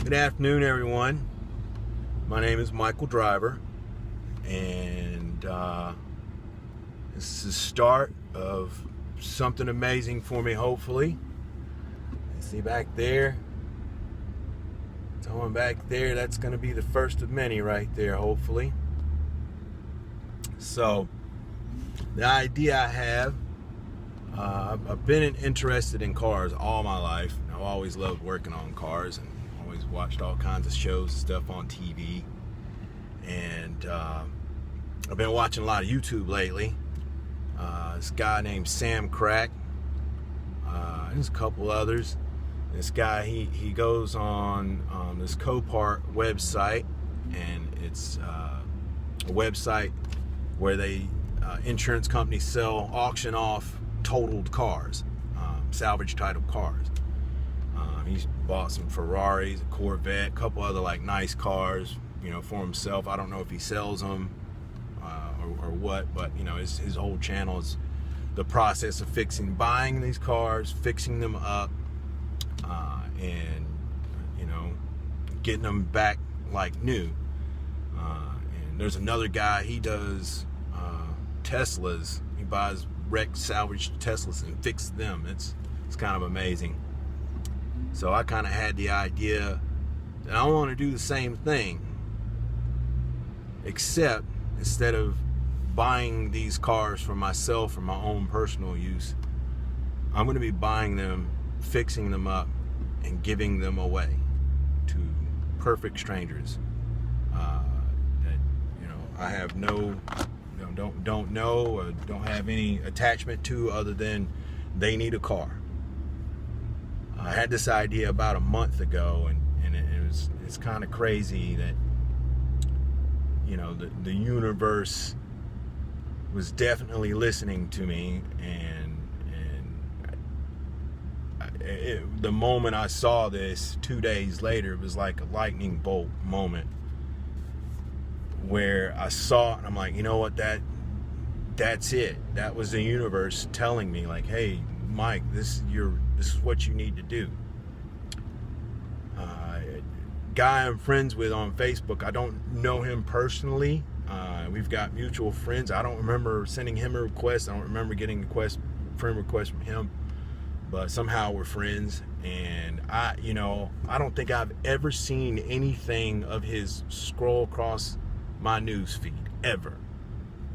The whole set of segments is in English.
Good afternoon, everyone. My name is Michael Driver, and this is the start of something amazing for me, hopefully. You see back there, someone back there, that's going to be the first of many right there, hopefully. So, the idea I have, I've been interested in cars all my life. I've always loved working on cars and always watched all kinds of shows and stuff on TV. And I've been watching a lot of YouTube lately. This guy named Sam Crack. There's a couple others. This guy, he goes on this Copart website, and it's a website where they insurance companies auction off totaled cars, salvage title cars. He's bought some Ferraris, a Corvette, a couple other like nice cars, for himself. I don't know if he sells them or what, but his whole channel is the process of buying these cars, fixing them up, and getting them back like new. And there's another guy, he does Teslas. He buys wrecked, salvaged Teslas and fixes them. It's kind of amazing. So I kind of had the idea that I want to do the same thing, except instead of buying these cars for myself for my own personal use, I'm going to be buying them, fixing them up, and giving them away to perfect strangers that I have don't know or don't have any attachment to, other than they need a car. I had this idea about a month ago, and it's kind of crazy that the universe was definitely listening to me, and the moment I saw this 2 days later, it was like a lightning bolt moment where I saw it and I'm like, you know what, that's it. That was the universe telling me, like, hey, Mike, this is what you need to do. Guy I'm friends with on Facebook, I don't know him personally. We've got mutual friends. I don't remember sending him a request. I don't remember getting a friend request from him, but somehow we're friends. And I don't think I've ever seen anything of his scroll across my news feed ever.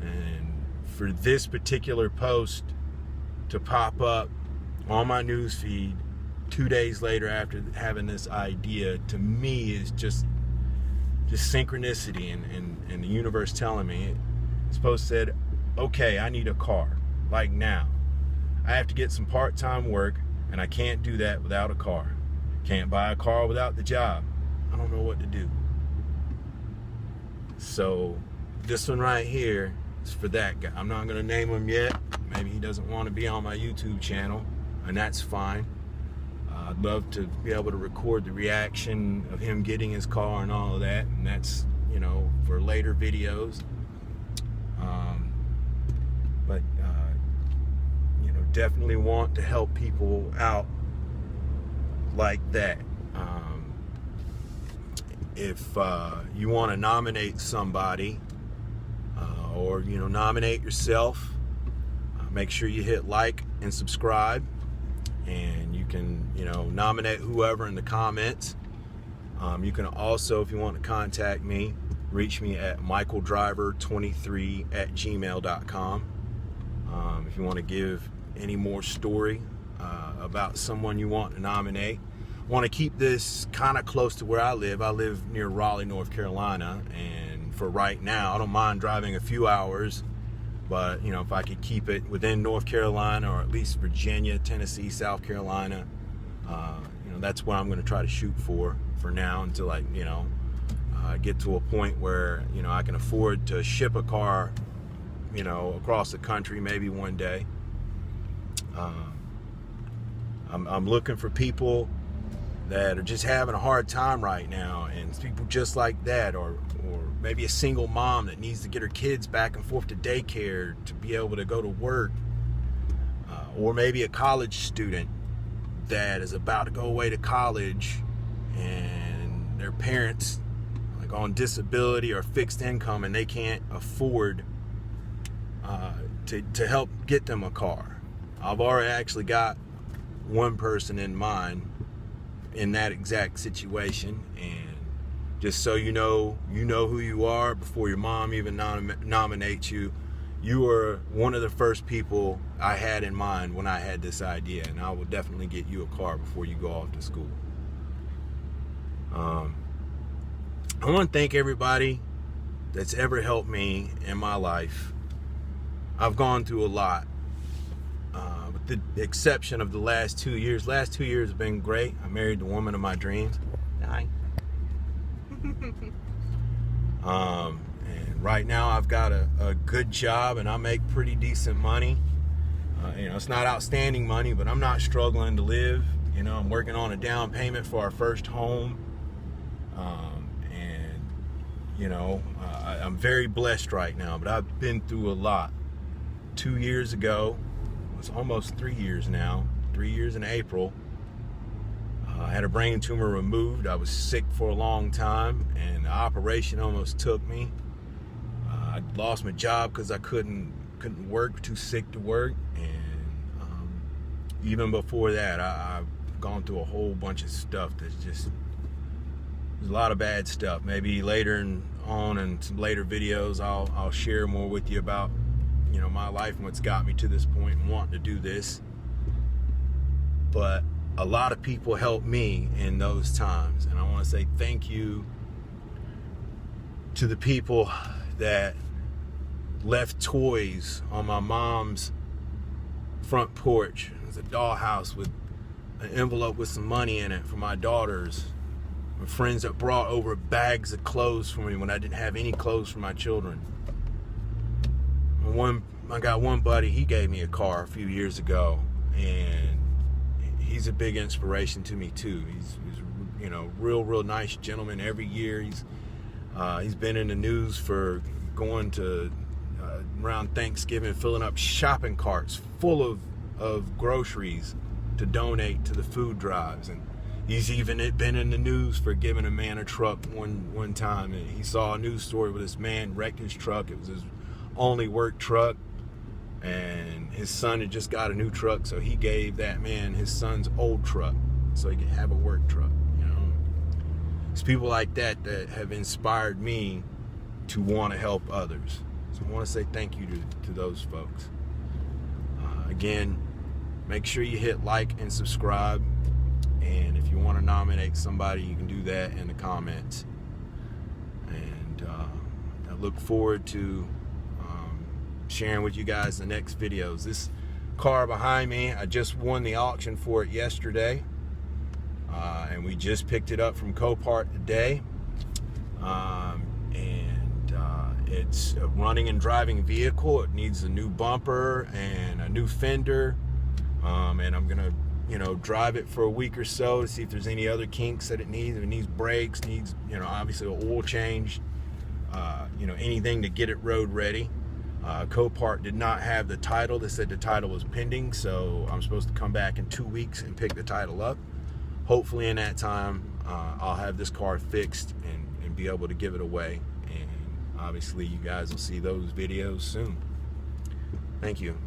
And for this particular post to pop up on my news feed 2 days later after having this idea, to me is just synchronicity and the universe telling me. It's supposed to said, okay, I need a car, like now. I have to get some part-time work, and I can't do that without a car. Can't buy a car without the job. I don't know what to do. So this one right here is for that guy. I'm not going to name him yet. Maybe he doesn't want to be on my YouTube channel, and that's fine. I'd love to be able to record the reaction of him getting his car and all of that, and that's, for later videos. But definitely want to help people out like that. If you want to nominate somebody, or nominate yourself, make sure you hit like and subscribe, and you can nominate whoever in the comments. You can also, if you want to contact me, reach me at michaeldriver23@gmail.com. If you want to give any more story about someone you want to nominate. I want to keep this kind of close to where I live. I live near Raleigh, North Carolina, and for right now, I don't mind driving a few hours, but if I could keep it within North Carolina, or at least Virginia, Tennessee, South Carolina, that's what I'm going to try to shoot for now, until I get to a point where I can afford to ship a car across the country, maybe one day. I'm looking for people that are just having a hard time right now, and people just like that, or maybe a single mom that needs to get her kids back and forth to daycare to be able to go to work, or maybe a college student that is about to go away to college and their parents like on disability or fixed income and they can't afford to help get them a car. I've already actually got one person in mind in that exact situation, and just so you know who you are before your mom even nominates you. You are one of the first people I had in mind when I had this idea, and I will definitely get you a car before you go off to school. I want to thank everybody that's ever helped me in my life. I've gone through a lot, with the exception of the last 2 years. Last 2 years have been great. I married the woman of my dreams. Hi. And right now I've got a good job and I make pretty decent money. It's not outstanding money, but I'm not struggling to live. I'm working on a down payment for our first home. I'm very blessed right now, but I've been through a lot. 2 years ago, it's almost 3 years now, 3 years in April, I had a brain tumor removed. I was sick for a long time, and the operation almost took me. I lost my job because I couldn't work, too sick to work. And even before that, I've gone through a whole bunch of stuff that's just, there's a lot of bad stuff. Maybe later on in some later videos, I'll share more with you about my life and what's got me to this point and wanting to do this. But a lot of people helped me in those times, and I want to say thank you to the people that left toys on my mom's front porch. It was a dollhouse with an envelope with some money in it for my daughters. My friends that brought over bags of clothes for me when I didn't have any clothes for my children. I got one buddy, he gave me a car a few years ago, and he's a big inspiration to me too. He's real nice gentleman. Every year he's been in the news for going to around Thanksgiving, filling up shopping carts full of groceries to donate to the food drives. And he's even been in the news for giving a man a truck one time. And he saw a news story where this man wrecked his truck. It was his only work truck, and his son had just got a new truck, so he gave that man his son's old truck so he could have a work truck. It's people like that have inspired me to want to help others. So I want to say thank you to those folks. Again, make sure you hit like and subscribe, and if you want to nominate somebody, you can do that in the comments. And I look forward to sharing with you guys the next videos. This car behind me, I just won the auction for it yesterday, and we just picked it up from Copart today. It's a running and driving vehicle. It needs a new bumper and a new fender, and I'm gonna drive it for a week or so to see if there's any other kinks that it needs. If it needs brakes, needs obviously an oil change, anything to get it road ready. Copart did not have the title. They said the title was pending, so I'm supposed to come back in 2 weeks and pick the title up. Hopefully in that time, I'll have this car fixed and be able to give it away. And obviously you guys will see those videos soon. Thank you.